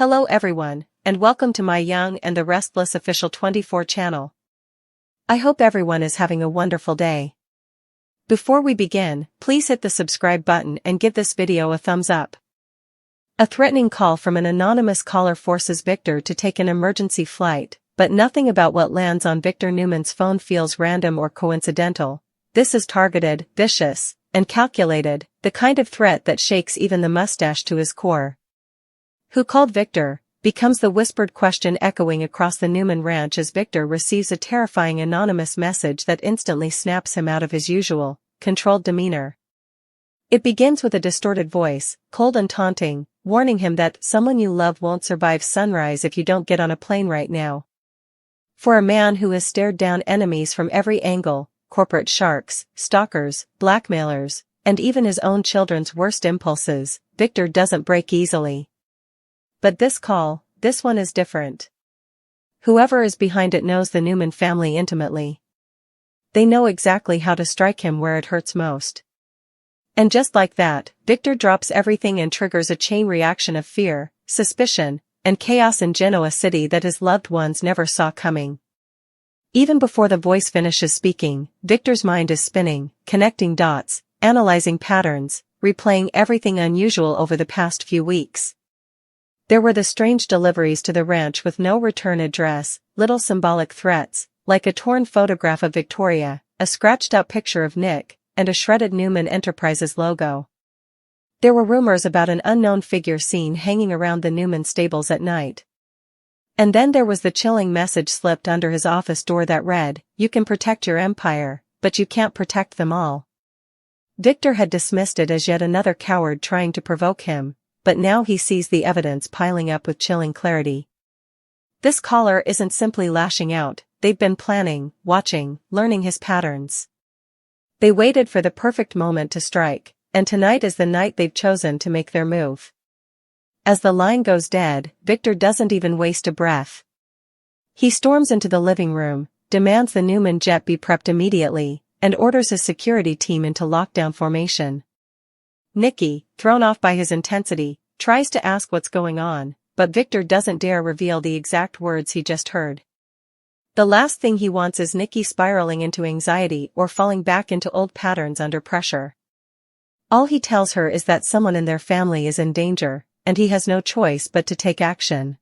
Hello everyone, and welcome to my Young and the Restless official 24 channel. I hope everyone is having a wonderful day. Before we begin, please hit the subscribe button and give this video a thumbs up. A threatening call from an anonymous caller forces Victor to take an emergency flight, but nothing about what lands on Victor Newman's phone feels random or coincidental. This is targeted, vicious, and calculated, the kind of threat that shakes even the mustache to his core. "Who called Victor?" becomes the whispered question echoing across the Newman ranch as Victor receives a terrifying anonymous message that instantly snaps him out of his usual, controlled demeanor. It begins with a distorted voice, cold and taunting, warning him that someone you love won't survive sunrise if you don't get on a plane right now. For a man who has stared down enemies from every angle, corporate sharks, stalkers, blackmailers, and even his own children's worst impulses, Victor doesn't break easily. But this call, this one is different. Whoever is behind it knows the Newman family intimately. They know exactly how to strike him where it hurts most. And just like that, Victor drops everything and triggers a chain reaction of fear, suspicion, and chaos in Genoa City that his loved ones never saw coming. Even before the voice finishes speaking, Victor's mind is spinning, connecting dots, analyzing patterns, replaying everything unusual over the past few weeks. There were the strange deliveries to the ranch with no return address, little symbolic threats, like a torn photograph of Victoria, a scratched-out picture of Nick, and a shredded Newman Enterprises logo. There were rumors about an unknown figure seen hanging around the Newman stables at night. And then there was the chilling message slipped under his office door that read, "You can protect your empire, but you can't protect them all." Victor had dismissed it as yet another coward trying to provoke him, but now he sees the evidence piling up with chilling clarity. This caller isn't simply lashing out, they've been planning, watching, learning his patterns. They waited for the perfect moment to strike, and tonight is the night they've chosen to make their move. As the line goes dead, Victor doesn't even waste a breath. He storms into the living room, demands the Newman jet be prepped immediately, and orders his security team into lockdown formation. Nikki, thrown off by his intensity, tries to ask what's going on, but Victor doesn't dare reveal the exact words he just heard. The last thing he wants is Nikki spiraling into anxiety or falling back into old patterns under pressure. All he tells her is that someone in their family is in danger, and he has no choice but to take action.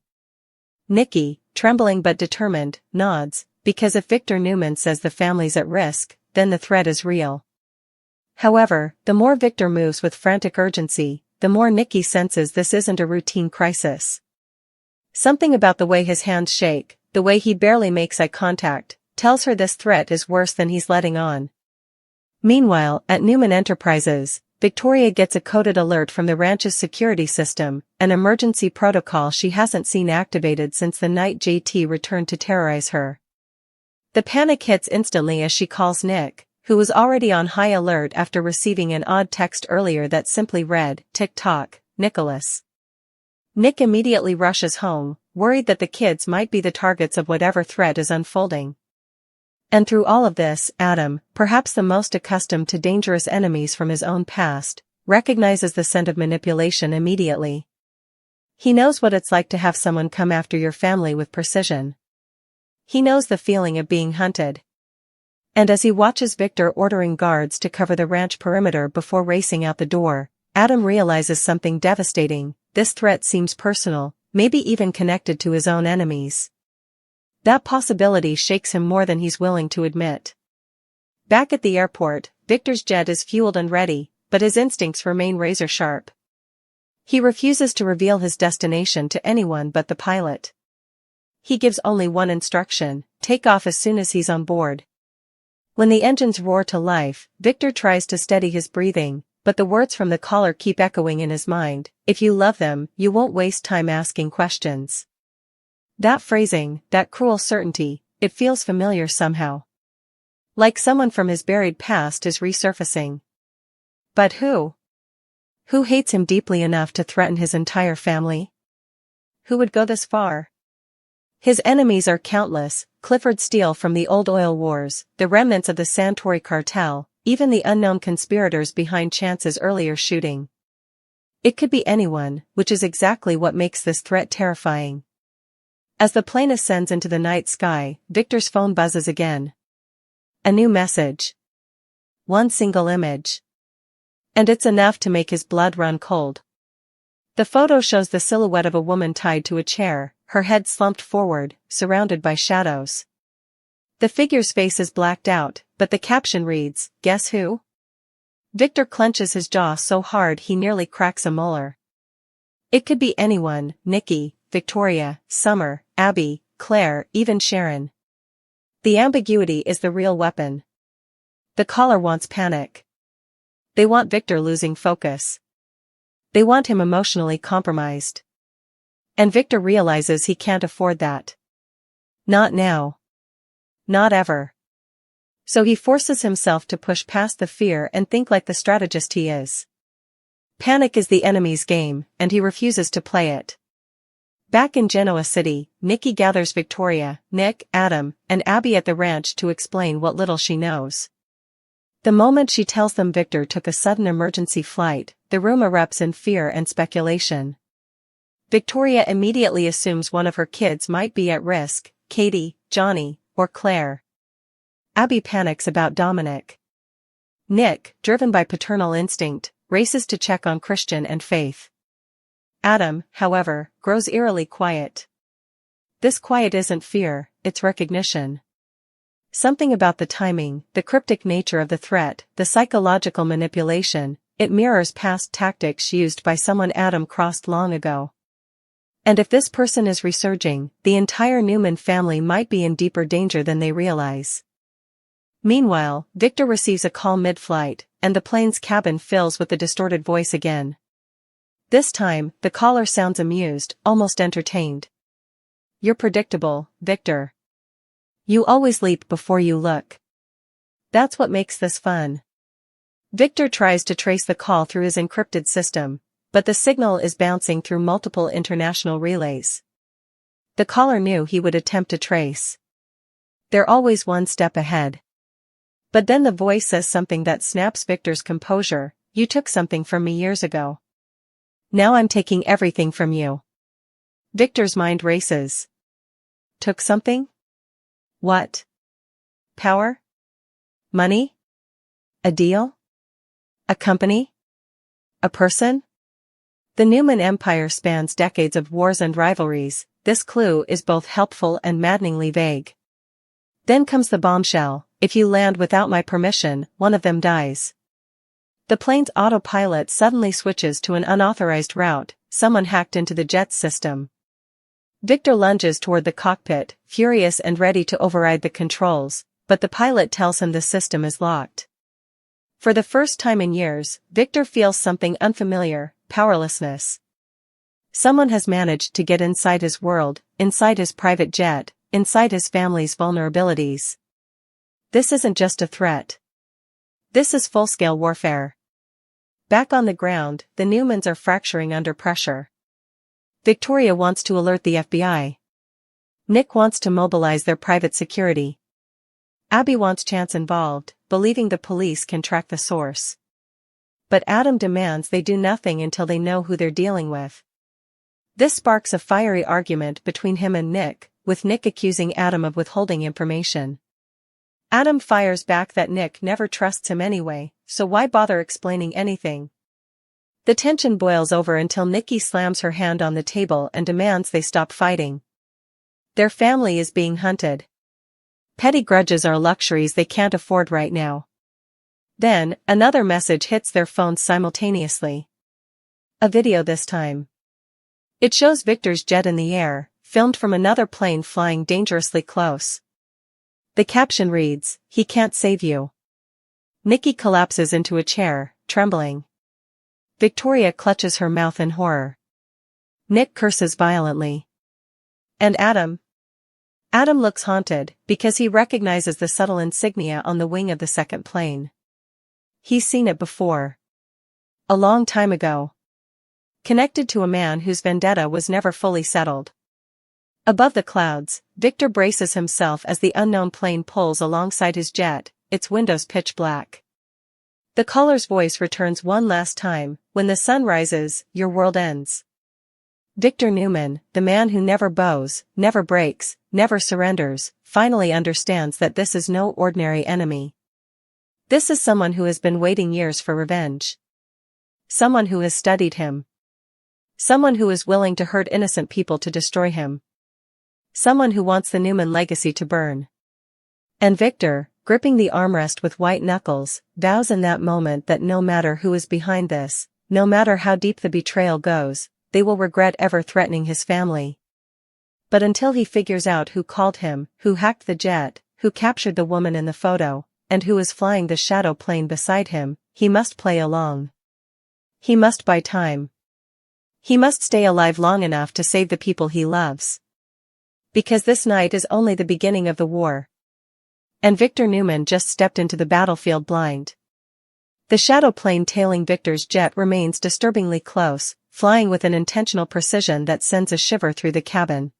Nikki, trembling but determined, nods, because if Victor Newman says the family's at risk, then the threat is real. However, the more Victor moves with frantic urgency, the more Nikki senses this isn't a routine crisis. Something about the way his hands shake, the way he barely makes eye contact, tells her this threat is worse than he's letting on. Meanwhile, at Newman Enterprises, Victoria gets a coded alert from the ranch's security system, an emergency protocol she hasn't seen activated since the night JT returned to terrorize her. The panic hits instantly as she calls Nick, who was already on high alert after receiving an odd text earlier that simply read, "Tick-tock, Nicholas." Nick immediately rushes home, worried that the kids might be the targets of whatever threat is unfolding. And through all of this, Adam, perhaps the most accustomed to dangerous enemies from his own past, recognizes the scent of manipulation immediately. He knows what it's like to have someone come after your family with precision. He knows the feeling of being hunted. And as he watches Victor ordering guards to cover the ranch perimeter before racing out the door, Adam realizes something devastating. This threat seems personal, maybe even connected to his own enemies. That possibility shakes him more than he's willing to admit. Back at the airport, Victor's jet is fueled and ready, but his instincts remain razor-sharp. He refuses to reveal his destination to anyone but the pilot. He gives only one instruction: take off as soon as he's on board. When the engines roar to life, Victor tries to steady his breathing, but the words from the caller keep echoing in his mind: "If you love them, you won't waste time asking questions." That phrasing, that cruel certainty, it feels familiar somehow. Like someone from his buried past is resurfacing. But who? Who hates him deeply enough to threaten his entire family? Who would go this far? His enemies are countless: Clifford Steele from the old oil wars, the remnants of the Santori cartel, even the unknown conspirators behind Chance's earlier shooting. It could be anyone, which is exactly what makes this threat terrifying. As the plane ascends into the night sky, Victor's phone buzzes again. A new message. One single image. And it's enough to make his blood run cold. The photo shows the silhouette of a woman tied to a chair, her head slumped forward, surrounded by shadows. The figure's face is blacked out, but the caption reads, "Guess who?" Victor clenches his jaw so hard he nearly cracks a molar. It could be anyone: Nikki, Victoria, Summer, Abby, Claire, even Sharon. The ambiguity is the real weapon. The caller wants panic. They want Victor losing focus. They want him emotionally compromised. And Victor realizes he can't afford that. Not now. Not ever. So he forces himself to push past the fear and think like the strategist he is. Panic is the enemy's game, and he refuses to play it. Back in Genoa City, Nikki gathers Victoria, Nick, Adam, and Abby at the ranch to explain what little she knows. The moment she tells them Victor took a sudden emergency flight, the room erupts in fear and speculation. Victoria immediately assumes one of her kids might be at risk: Katie, Johnny, or Claire. Abby panics about Dominic. Nick, driven by paternal instinct, races to check on Christian and Faith. Adam, however, grows eerily quiet. This quiet isn't fear, it's recognition. Something about the timing, the cryptic nature of the threat, the psychological manipulation, it mirrors past tactics used by someone Adam crossed long ago. And if this person is resurging, the entire Newman family might be in deeper danger than they realize. Meanwhile, Victor receives a call mid-flight, and the plane's cabin fills with the distorted voice again. This time, the caller sounds amused, almost entertained. "You're predictable, Victor. You always leap before you look. That's what makes this fun." Victor tries to trace the call through his encrypted system, but the signal is bouncing through multiple international relays. The caller knew he would attempt to trace. They're always one step ahead. But then the voice says something that snaps Victor's composure: "You took something from me years ago. Now I'm taking everything from you." Victor's mind races. Took something? What? Power? Money? A deal? A company? A person? The Newman Empire spans decades of wars and rivalries. This clue is both helpful and maddeningly vague. Then comes the bombshell: "If you land without my permission, one of them dies." The plane's autopilot suddenly switches to an unauthorized route. Someone hacked into the jet's system. Victor lunges toward the cockpit, furious and ready to override the controls, but the pilot tells him the system is locked. For the first time in years, Victor feels something unfamiliar: powerlessness. Someone has managed to get inside his world, inside his private jet, inside his family's vulnerabilities. This isn't just a threat. This is full-scale warfare. Back on the ground, the Newmans are fracturing under pressure. Victoria wants to alert the FBI. Nick wants to mobilize their private security. Abby wants chance involved, believing the police can track the source. But Adam demands they do nothing until they know who they're dealing with. This sparks a fiery argument between him and Nick, with Nick accusing Adam of withholding information. Adam fires back that Nick never trusts him anyway, so why bother explaining anything? The tension boils over until Nikki slams her hand on the table and demands they stop fighting. Their family is being hunted. Petty grudges are luxuries they can't afford right now. Then, another message hits their phones simultaneously. A video this time. It shows Victor's jet in the air, filmed from another plane flying dangerously close. The caption reads, "He can't save you." Nikki collapses into a chair, trembling. Victoria clutches her mouth in horror. Nick curses violently. And Adam? Adam looks haunted, because he recognizes the subtle insignia on the wing of the second plane. He's seen it before. A long time ago. Connected to a man whose vendetta was never fully settled. Above the clouds, Victor braces himself as the unknown plane pulls alongside his jet, its windows pitch black. The caller's voice returns one last time, when the sun rises, your world ends. Victor Newman, the man who never bows, never breaks, never surrenders, finally understands that this is no ordinary enemy. This is someone who has been waiting years for revenge. Someone who has studied him. Someone who is willing to hurt innocent people to destroy him. Someone who wants the Newman legacy to burn. And Victor, gripping the armrest with white knuckles, vows in that moment that no matter who is behind this, no matter how deep the betrayal goes, they will regret ever threatening his family. But until he figures out who called him, who hacked the jet, who captured the woman in the photo, and who is flying the shadow plane beside him, he must play along. He must buy time. He must stay alive long enough to save the people he loves. Because this night is only the beginning of the war. And Victor Newman just stepped into the battlefield blind. The shadow plane tailing Victor's jet remains disturbingly close, flying with an intentional precision that sends a shiver through the cabin.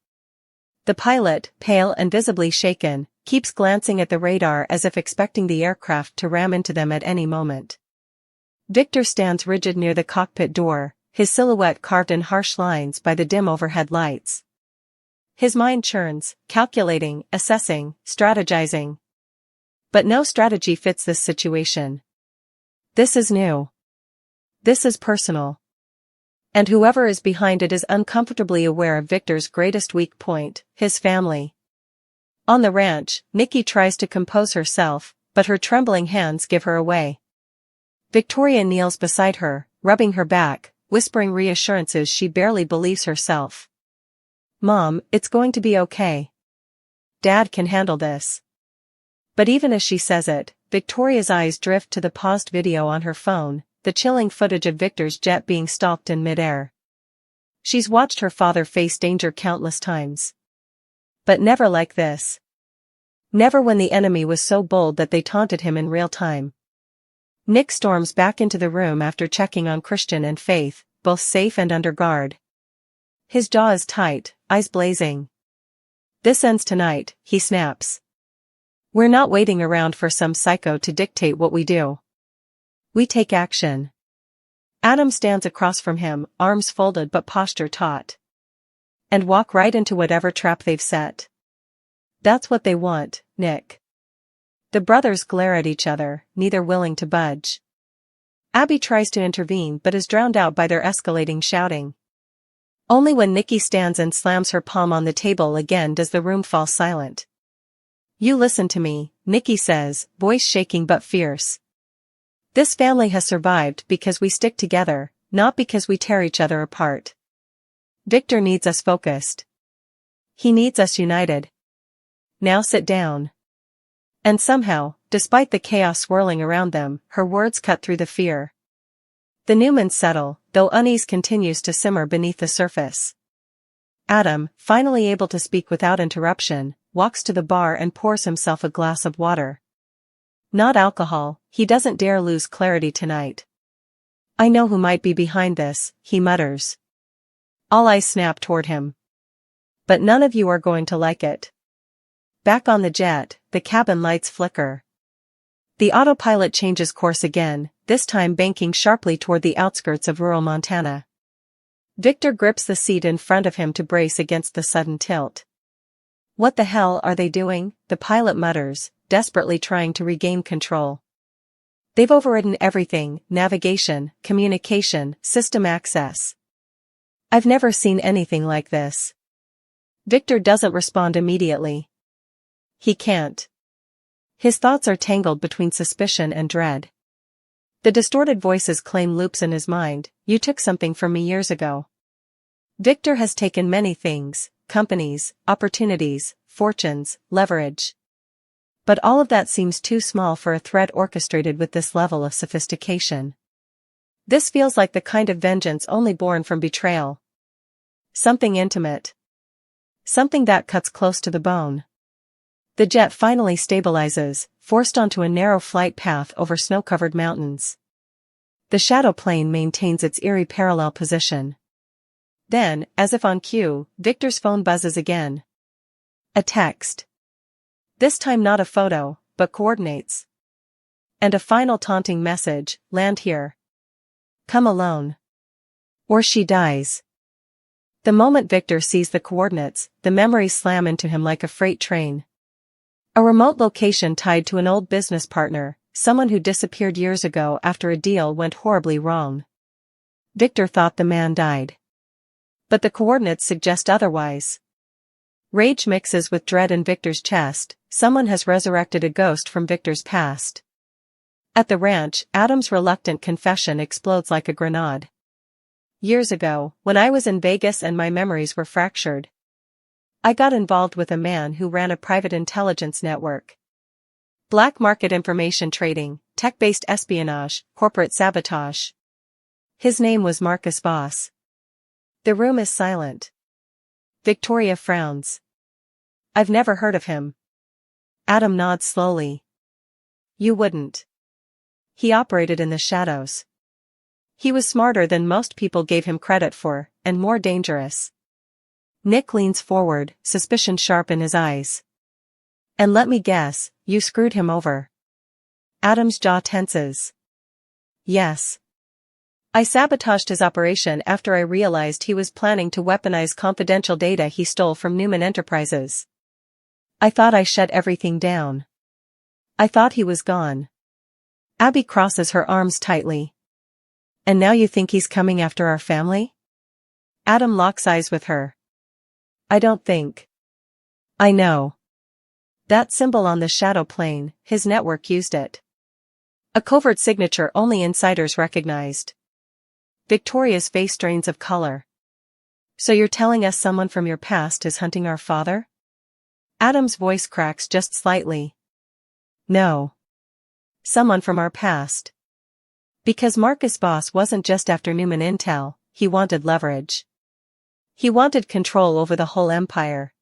The pilot, pale and visibly shaken, keeps glancing at the radar as if expecting the aircraft to ram into them at any moment. Victor stands rigid near the cockpit door, his silhouette carved in harsh lines by the dim overhead lights. His mind churns, calculating, assessing, strategizing. But no strategy fits this situation. This is new. This is personal. And whoever is behind it is uncomfortably aware of Victor's greatest weak point, his family. On the ranch, Nikki tries to compose herself, but her trembling hands give her away. Victoria kneels beside her, rubbing her back, whispering reassurances she barely believes herself. "Mom, it's going to be okay. Dad can handle this." But even as she says it, Victoria's eyes drift to the paused video on her phone, the chilling footage of Victor's jet being stalked in midair. She's watched her father face danger countless times. But never like this. Never when the enemy was so bold that they taunted him in real time. Nick storms back into the room after checking on Christian and Faith, both safe and under guard. His jaw is tight, eyes blazing. "This ends tonight," he snaps. "We're not waiting around for some psycho to dictate what we do. We take action." Adam stands across from him, arms folded but posture taut. "And walk right into whatever trap they've set." "That's what they want, Nick." The brothers glare at each other, neither willing to budge. Abby tries to intervene but is drowned out by their escalating shouting. Only when Nikki stands and slams her palm on the table again does the room fall silent. "You listen to me," Nikki says, voice shaking but fierce. "This family has survived because we stick together, not because we tear each other apart. Victor needs us focused. He needs us united. Now sit down." And somehow, despite the chaos swirling around them, her words cut through the fear. The Newmans settle, though unease continues to simmer beneath the surface. Adam, finally able to speak without interruption, walks to the bar and pours himself a glass of water. Not alcohol, he doesn't dare lose clarity tonight. "I know who might be behind this," he mutters. All eyes snap toward him. "But none of you are going to like it." Back on the jet, the cabin lights flicker. The autopilot changes course again, this time banking sharply toward the outskirts of rural Montana. Victor grips the seat in front of him to brace against the sudden tilt. "What the hell are they doing?" the pilot mutters, desperately trying to regain control. "They've overridden everything, navigation, communication, system access. I've never seen anything like this." Victor doesn't respond immediately. He can't. His thoughts are tangled between suspicion and dread. The distorted voices claim loops in his mind. "You took something from me years ago." Victor has taken many things, companies, opportunities, fortunes, leverage. But all of that seems too small for a threat orchestrated with this level of sophistication. This feels like the kind of vengeance only born from betrayal. Something intimate. Something that cuts close to the bone. The jet finally stabilizes, forced onto a narrow flight path over snow-covered mountains. The shadow plane maintains its eerie parallel position. Then, as if on cue, Victor's phone buzzes again. A text. This time not a photo, but coordinates. And a final taunting message: "Land here." Come alone. Or she dies. The moment Victor sees the coordinates, the memories slam into him like a freight train. A remote location tied to an old business partner, someone who disappeared years ago after a deal went horribly wrong. Victor thought the man died. But the coordinates suggest otherwise. Rage mixes with dread in Victor's chest. Someone has resurrected a ghost from Victor's past. At the ranch, Adam's reluctant confession explodes like a grenade. Years ago, when I was in Vegas and my memories were fractured, I got involved with a man who ran a private intelligence network. Black market information trading, tech-based espionage, corporate sabotage. His name was Marcus Voss. The room is silent. Victoria frowns. I've never heard of him. Adam nods slowly. You wouldn't. He operated in the shadows. He was smarter than most people gave him credit for, and more dangerous. Nick leans forward, suspicion sharp in his eyes. And let me guess, you screwed him over. Adam's jaw tenses. Yes. I sabotaged his operation after I realized he was planning to weaponize confidential data he stole from Newman Enterprises. I thought I shut everything down. I thought he was gone. Abby crosses her arms tightly. And now you think he's coming after our family? Adam locks eyes with her. I don't think. I know. That symbol on the shadow plane, his network used it. A covert signature only insiders recognized. Victoria's face drains of color. So you're telling us someone from your past is hunting our father? Adam's voice cracks just slightly. No. Someone from our past. Because Marcus Voss wasn't just after Newman Intel, he wanted leverage. He wanted control over the whole empire.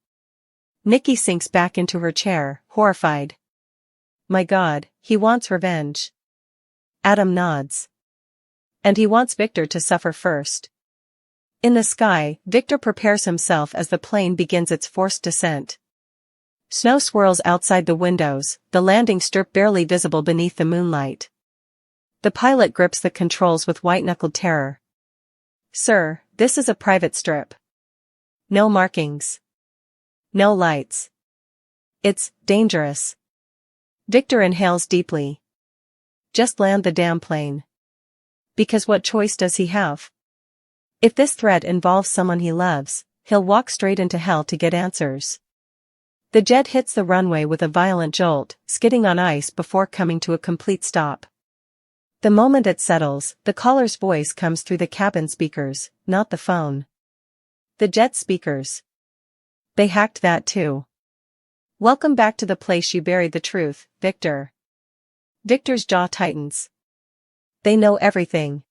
Nikki sinks back into her chair, horrified. My God, he wants revenge. Adam nods. And he wants Victor to suffer first. In the sky, Victor prepares himself as the plane begins its forced descent. Snow swirls outside the windows, the landing strip barely visible beneath the moonlight. The pilot grips the controls with white-knuckled terror. Sir, this is a private strip. No markings. No lights. It's dangerous. Victor inhales deeply. Just land the damn plane. Because what choice does he have? If this threat involves someone he loves, he'll walk straight into hell to get answers. The jet hits the runway with a violent jolt, skidding on ice before coming to a complete stop. The moment it settles, the caller's voice comes through the cabin speakers, not the phone. The jet speakers. They hacked that too. Welcome back to the place you buried the truth, Victor. Victor's jaw tightens. They know everything.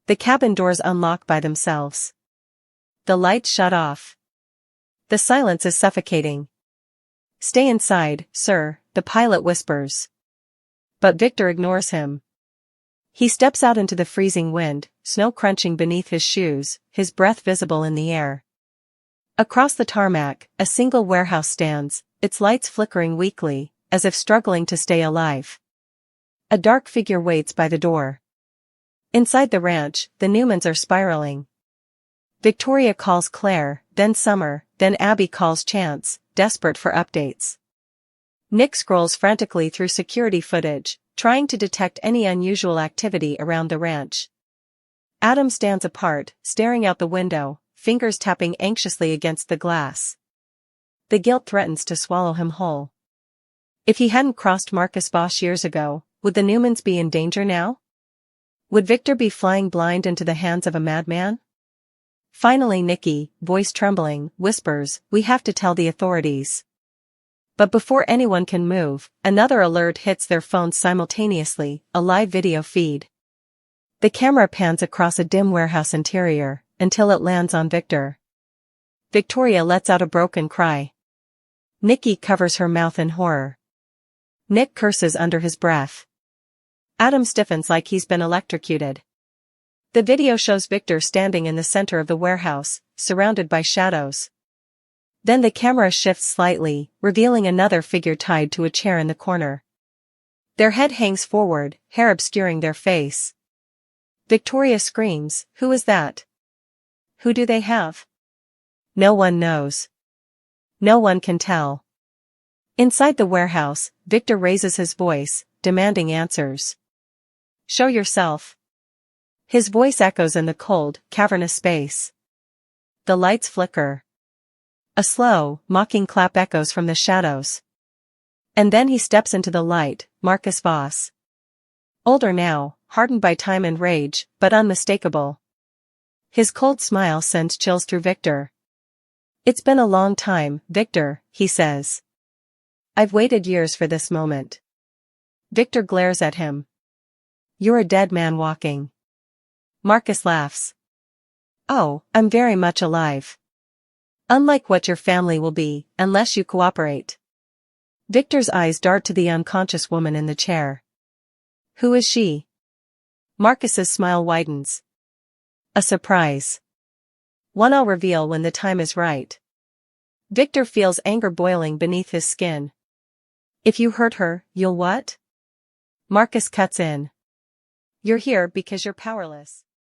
The cabin doors unlock by themselves. The lights shut off. The silence is suffocating. Stay inside, sir, the pilot whispers. But Victor ignores him. He steps out into the freezing wind, snow crunching beneath his shoes, his breath visible in the air. Across the tarmac, a single warehouse stands, its lights flickering weakly, as if struggling to stay alive. A dark figure waits by the door. Inside the ranch, the Newmans are spiraling. Victoria calls Claire, then Summer, then Abby calls Chance, desperate for updates. Nick scrolls frantically through security footage, trying to detect any unusual activity around the ranch. Adam stands apart, staring out the window, fingers tapping anxiously against the glass. The guilt threatens to swallow him whole. If he hadn't crossed Marcus Voss years ago, would the Newmans be in danger now? Would Victor be flying blind into the hands of a madman? Finally Nikki, voice trembling, whispers, "We have to tell the authorities." But before anyone can move, another alert hits their phones simultaneously, a live video feed. The camera pans across a dim warehouse interior, until it lands on Victor. Victoria lets out a broken cry. Nikki covers her mouth in horror. Nick curses under his breath. Adam stiffens like he's been electrocuted. The video shows Victor standing in the center of the warehouse, surrounded by shadows. Then the camera shifts slightly, revealing another figure tied to a chair in the corner. Their head hangs forward, hair obscuring their face. Victoria screams, "Who is that? Who do they have?" No one knows. No one can tell. Inside the warehouse, Victor raises his voice, demanding answers. "Show yourself." His voice echoes in the cold, cavernous space. The lights flicker. A slow, mocking clap echoes from the shadows. And then he steps into the light, Marcus Voss. Older now, hardened by time and rage, but unmistakable. His cold smile sends chills through Victor. "It's been a long time, Victor," he says. "I've waited years for this moment." Victor glares at him. "You're a dead man walking." Marcus laughs. "Oh, I'm very much alive. Unlike what your family will be, unless you cooperate." Victor's eyes dart to the unconscious woman in the chair. "Who is she?" Marcus's smile widens. "A surprise. One I'll reveal when the time is right." Victor feels anger boiling beneath his skin. "If you hurt her, you'll what?" Marcus cuts in. "You're here because you're powerless."